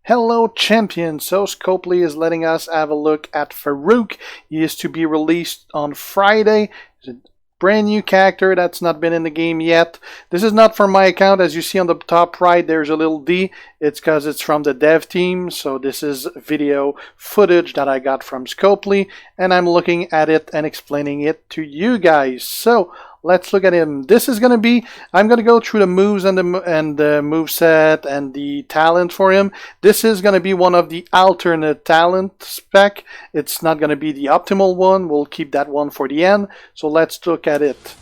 Hello champions, so Scopely is letting us have a look at Faarooq. He is to be released on Friday. He's a brand new character that's not been in the game yet. This is not from my account. As you see on the top right, there's a little D. It's because it's from the dev team, so this is video footage that I got from Scopely, and I'm looking at it and explaining it to you guys. So let's look at him. This is going to be, I'm going to go through the moves and the moveset and the talent for him. This is going to be one of the alternate talent spec. It's not going to be the optimal one. We'll keep that one for the end. So let's look at it.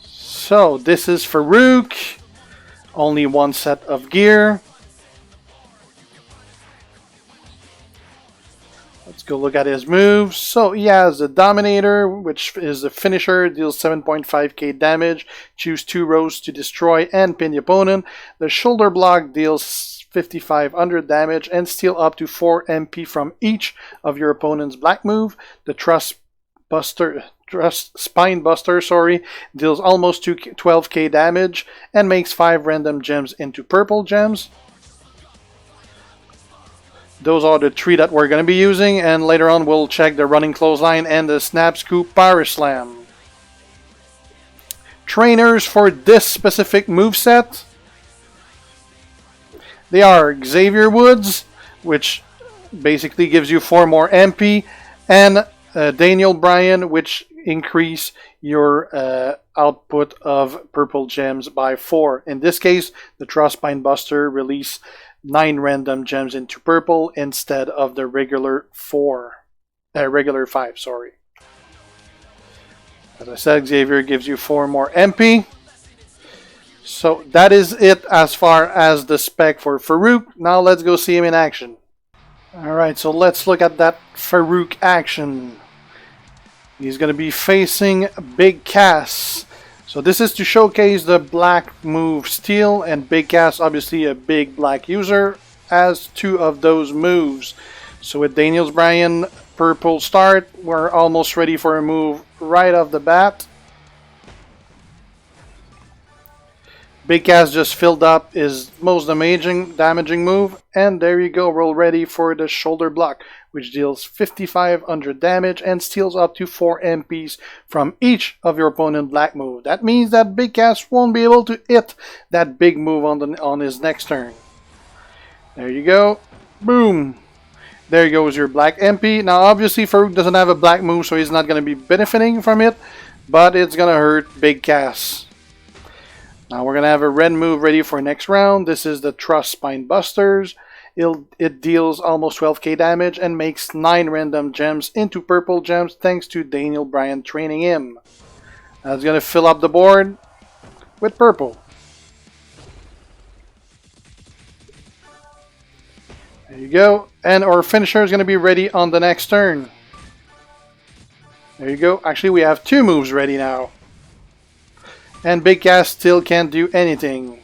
So this is Faarooq. Only one set of gear. Let's go look at his moves. So he has the Dominator, which is the finisher, deals 7.5k damage. Choose 2 rows to destroy and pin the opponent. The Shoulder Block deals 5,500 damage and steal up to 4 MP from each of your opponent's black move. The Thrust Spine Buster, deals almost 12k damage and makes 5 random gems into purple gems. Those are the 3 that we're going to be using, and later on we'll check the running clothesline and the snap scoop power slam. Trainers for this specific moveset, they are Xavier Woods, which basically gives you 4 more MP, and Daniel Bryan, which increase your output of purple gems by 4. In this case, the Thrust Spine Buster release 9 random gems into purple instead of the regular 5. As I said, Xavier gives you 4 more MP. So that is it as far as the spec for Faarooq. Now let's go see him in action. Alright, so let's look at that Faarooq action. He's going to be facing Big Cass. So this is to showcase the black move Steel, and Big Cass, obviously a big black user, has 2 of those moves. So with Daniel Bryan purple start, we're almost ready for a move right off the bat. Big Cass just filled up his most damaging move, and there you go, we're ready for the Shoulder Block, which deals 5,500 damage and steals up to 4 MPs from each of your opponent's black move. That means that Big Cass won't be able to hit that big move on his next turn. There you go. Boom. There goes your black MP. Now obviously Faarooq doesn't have a black move, so he's not going to be benefiting from it, but it's going to hurt Big Cass. Now we're going to have a red move ready for next round. This is the Thrust Spine Busters. It deals almost 12k damage and makes 9 random gems into purple gems thanks to Daniel Bryan training him. That's going to fill up the board with purple. There you go. And our finisher is going to be ready on the next turn. There you go. Actually, we have 2 moves ready now. And Big Cass still can't do anything.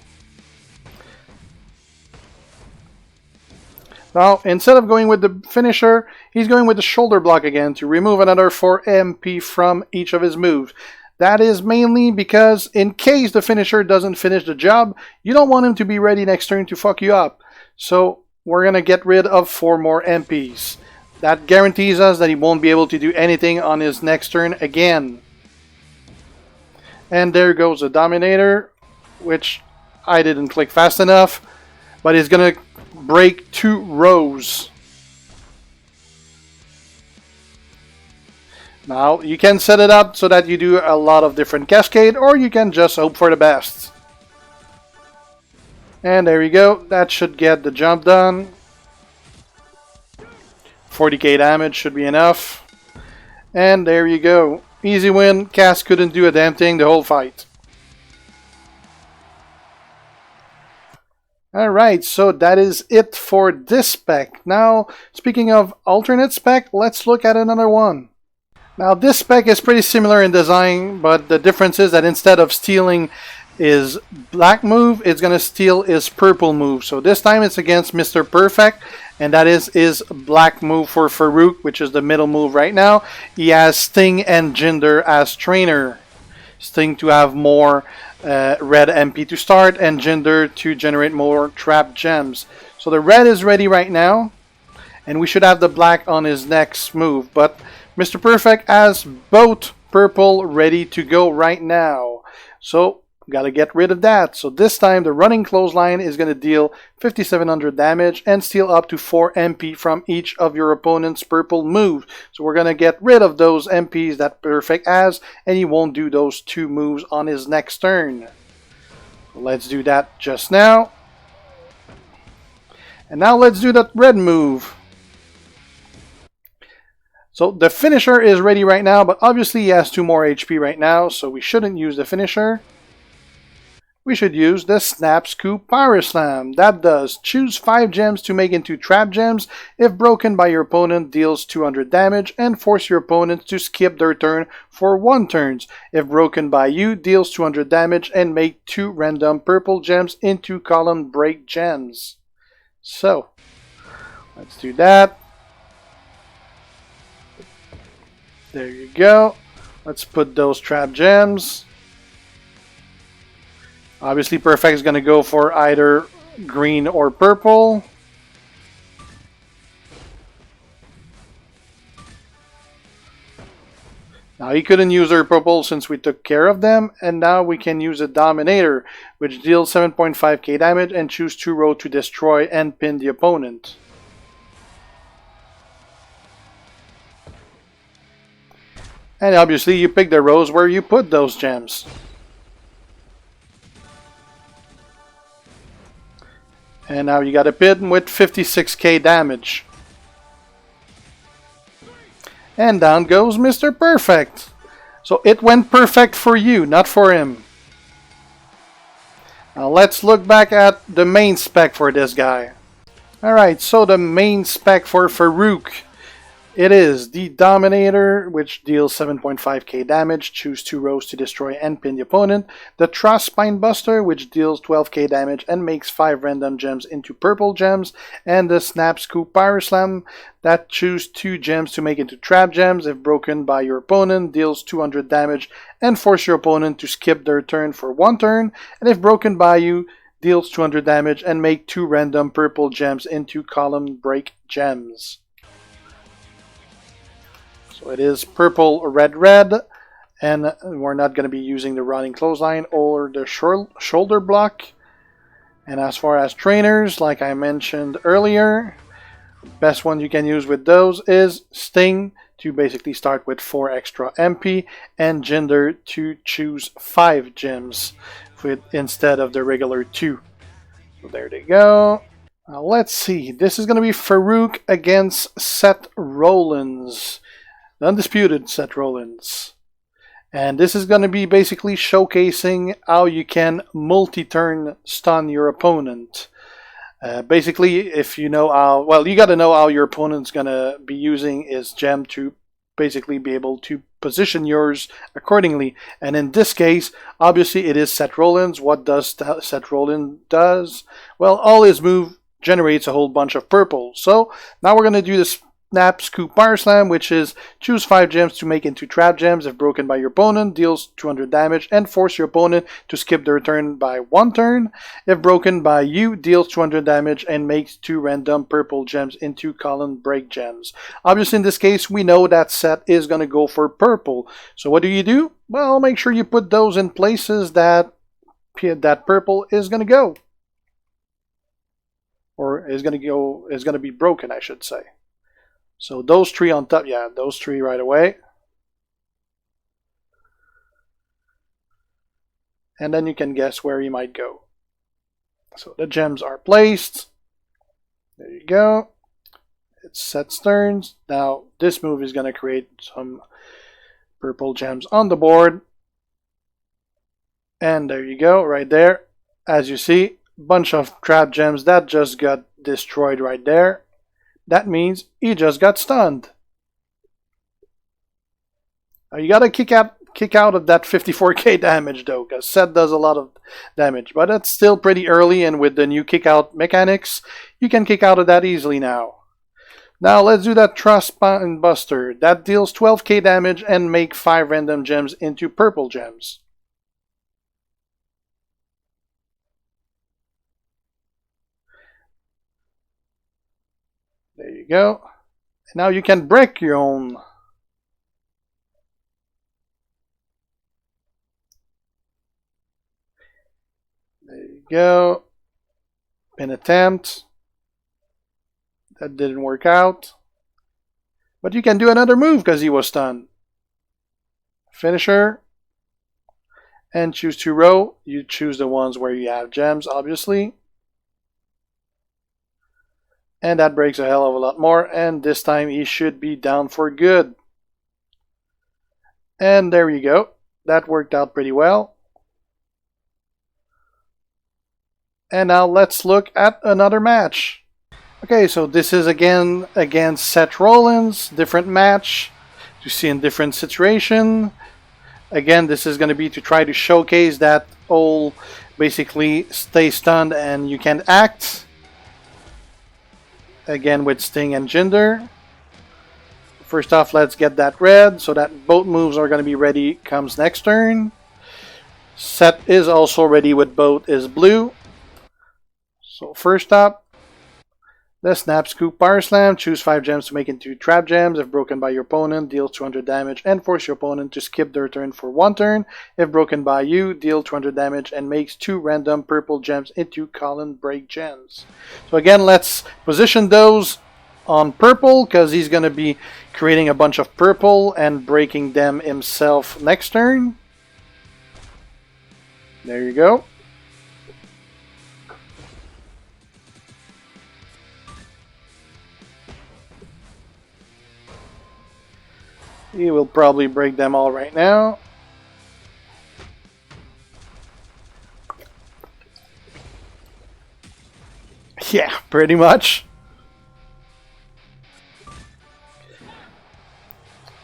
Now, instead of going with the finisher, he's going with the Shoulder Block again to remove another 4 MP from each of his moves. That is mainly because in case the finisher doesn't finish the job, you don't want him to be ready next turn to fuck you up. So we're going to get rid of 4 more MPs. That guarantees us that he won't be able to do anything on his next turn again. And there goes the Dominator, which I didn't click fast enough, but he's going to break 2 rows. Now you can set it up so that you do a lot of different cascade, or you can just hope for the best. And there you go, that should get the jump done. 40k damage should be enough. And there you go. Easy win. Cass couldn't do a damn thing the whole fight. Alright, so that is it for this spec. Now, speaking of alternate spec, let's look at another one. Now, this spec is pretty similar in design, but the difference is that instead of stealing his black move, it's going to steal his purple move. So this time it's against Mr. Perfect, and that is his black move for Faarooq, which is the middle move right now. He has Sting and Jinder as trainer. Sting to have more red MP to start, and Jinder to generate more trap gems. So the red is ready right now, and we should have the black on his next move. But Mr. Perfect has both purple ready to go right now. So gotta get rid of that. So this time the running clothesline is going to deal 5700 damage and steal up to 4 MP from each of your opponent's purple moves. So we're going to get rid of those MPs that Perfect has, and he won't do those 2 moves on his next turn. So let's do that just now. And now let's do that red move. So the finisher is ready right now, but obviously he has 2 more HP right now, so we shouldn't use the finisher. We should use the Snap Scoop Power Slam. That does choose 5 gems to make into trap gems. If broken by your opponent, deals 200 damage and force your opponent to skip their turn for 1 turn. If broken by you, deals 200 damage and make 2 random purple gems into column break gems. So let's do that. There you go. Let's put those trap gems. Obviously, Perfect is going to go for either green or purple. Now, he couldn't use our purple since we took care of them. And now we can use a Dominator, which deals 7.5k damage and choose 2 rows to destroy and pin the opponent. And obviously you pick the rows where you put those gems. And now you got a pin with 56k damage. And down goes Mr. Perfect. So it went perfect for you, not for him. Now let's look back at the main spec for this guy. Alright, so the main spec for Faarooq. It is the Dominator, which deals 7.5k damage, choose 2 rows to destroy and pin the opponent. The Trust Spinebuster, which deals 12k damage and makes 5 random gems into purple gems. And the Snap Scoop Power Slam, that choose 2 gems to make into trap gems. If broken by your opponent, deals 200 damage and force your opponent to skip their turn for 1 turn. And if broken by you, deals 200 damage and make 2 random purple gems into column break gems. So it is purple, red, red, and we're not going to be using the running clothesline or the shoulder block. And as far as trainers, like I mentioned earlier, the best one you can use with those is Sting to basically start with 4 extra MP, and Jinder to choose 5 gems instead of the regular 2. So there they go. Now let's see. This is going to be Faarooq against Seth Rollins. Undisputed Seth Rollins. And this is going to be basically showcasing how you can multi-turn stun your opponent. Basically, if you know how, well, you got to know how your opponent's going to be using his gem to basically be able to position yours accordingly. And in this case, obviously it is Seth Rollins. What does Seth Rollins does? Well, all his move generates a whole bunch of purple. So now we're going to do this Snap Scoop Power Slam, which is choose 5 gems to make into trap gems. If broken by your opponent, deals 200 damage and force your opponent to skip their turn by 1 turn. If broken by you, deals 200 damage and makes 2 random purple gems into column break gems. Obviously in this case, we know that Seth is going to go for purple. So what do? Well, make sure you put those in places that purple is going to go. Or is going to be broken, I should say. So those 3 on top, yeah, those 3 right away. And then you can guess where he might go. So the gems are placed. There you go. It's Seth's turns. Now this move is going to create some purple gems on the board. And there you go, right there. As you see, bunch of trap gems that just got destroyed right there. That means he just got stunned. Now you gotta kick out of that 54k damage though, because Seth does a lot of damage. But it's still pretty early, and with the new kick out mechanics, you can kick out of that easily now. Now let's do that Trust Buster. That deals 12k damage and make 5 random gems into purple gems. you go. Now you can break your own. There you go. Pin attempt. That didn't work out. But you can do another move because he was stunned. Finisher. And choose 2 row. You choose the ones where you have gems, obviously. And that breaks a hell of a lot more. And this time he should be down for good. And there you go. That worked out pretty well. And now let's look at another match. Okay, so this is again against Seth Rollins. Different match. To see in different situation. Again, this is going to be to try to showcase that whole basically stay stunned and you can act. Again with Sting and Jinder. First off, let's get that red so that both moves are going to be ready comes next turn. Seth is also ready with both is blue. So first up, the Snap Scoop Power Slam. Choose 5 gems to make into trap gems. If broken by your opponent, deal 200 damage and force your opponent to skip their turn for 1 turn. If broken by you, deal 200 damage and makes 2 random purple gems into Colin Break gems. So again, let's position those on purple because he's going to be creating a bunch of purple and breaking them himself next turn. There you go. He will probably break them all right now. Yeah, pretty much.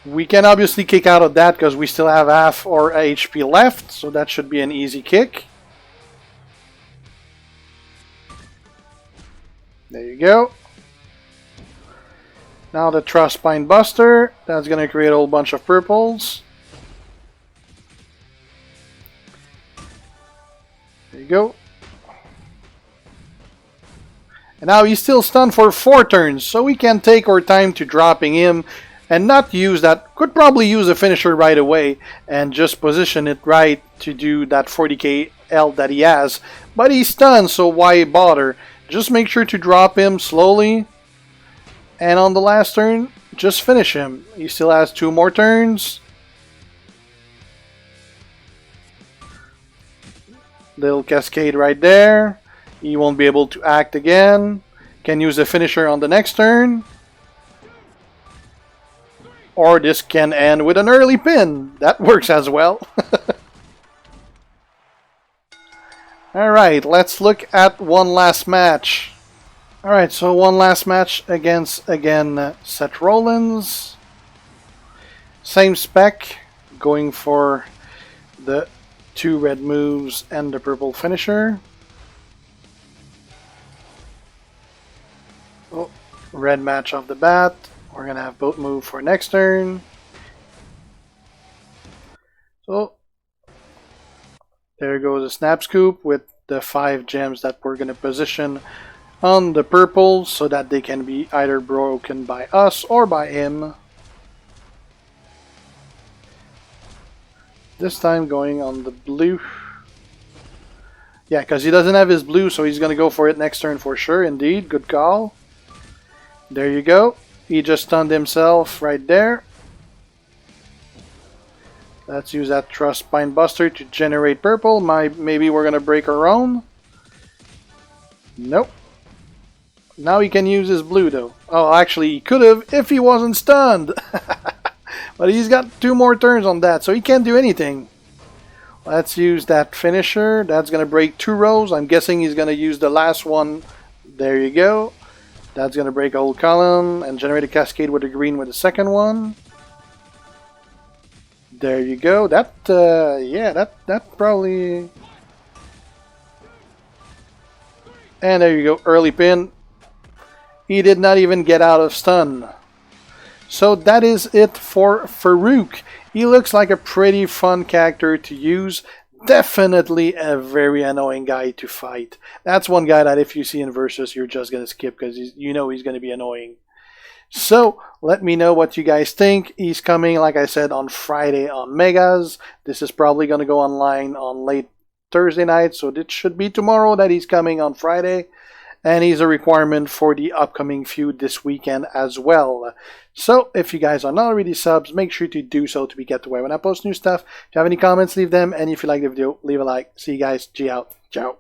We can obviously kick out of that because we still have half our HP left, so that should be an easy kick. There you go. Now the Trust Spine Buster, that's going to create a whole bunch of purples. There you go. And now he's still stunned for 4 turns, so we can take our time to dropping him and not use that. Could probably use a finisher right away and just position it right to do that 40k L that he has. But he's stunned, so why bother? Just make sure to drop him slowly. And on the last turn, just finish him. He still has 2 more turns. Little cascade right there. He won't be able to act again. Can use a finisher on the next turn. Or this can end with an early pin. That works as well. Alright, let's look at one last match. Alright, so one last match against, again, Seth Rollins. Same spec, going for the 2 red moves and the purple finisher. Oh, red match off the bat. We're going to have both move for next turn. So, there goes a Snap Scoop with the 5 gems that we're going to position on the purple so that they can be either broken by us or by him. This time going on the blue. Yeah, because he doesn't have his blue, so he's going to go for it next turn for sure. Indeed, good call. There you go. He just stunned himself right there. Let's use that Trust Spine Buster to generate purple. Maybe we're going to break our own. Nope. Now he can use his blue though. Oh, actually he could have if he wasn't stunned. But he's got 2 more turns on that, so he can't do anything. Let's use that finisher. That's going to break 2 rows. I'm guessing he's going to use the last one. There you go. That's going to break a whole column and generate a cascade with the green with the second one. There you go. That, yeah, that probably... And there you go. Early pin. He did not even get out of stun. So that is it for Faarooq. He looks like a pretty fun character to use. Definitely a very annoying guy to fight. That's one guy that if you see in Versus, you're just going to skip because you know he's going to be annoying. So let me know what you guys think. He's coming, like I said, on Friday on Megas. This is probably going to go online on late Thursday night, so it should be tomorrow that he's coming on Friday. And he's a requirement for the upcoming feud this weekend as well. So if you guys are not already subs, make sure to do so to be kept aware when I post new stuff. If you have any comments, leave them. And if you like the video, leave a like. See you guys. G out. Ciao.